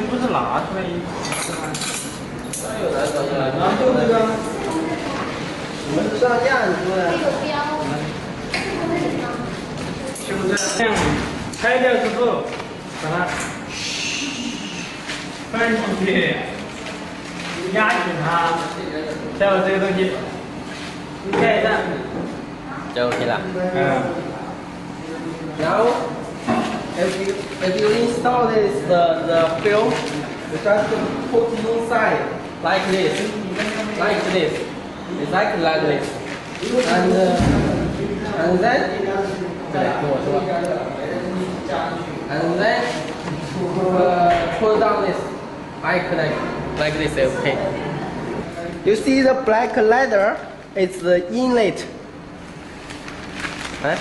不是拿出来一是吗？然后就这个，我们上架你说的。有标。就是这样拆掉之后，把它放进去，压紧它，再把这个东西盖上，就 OK 了。然后 if you install the film, you just put inside like this, exactly like this, and then pull down this. I connect like this. Okay. You see the black leather? It's the inlet. Right?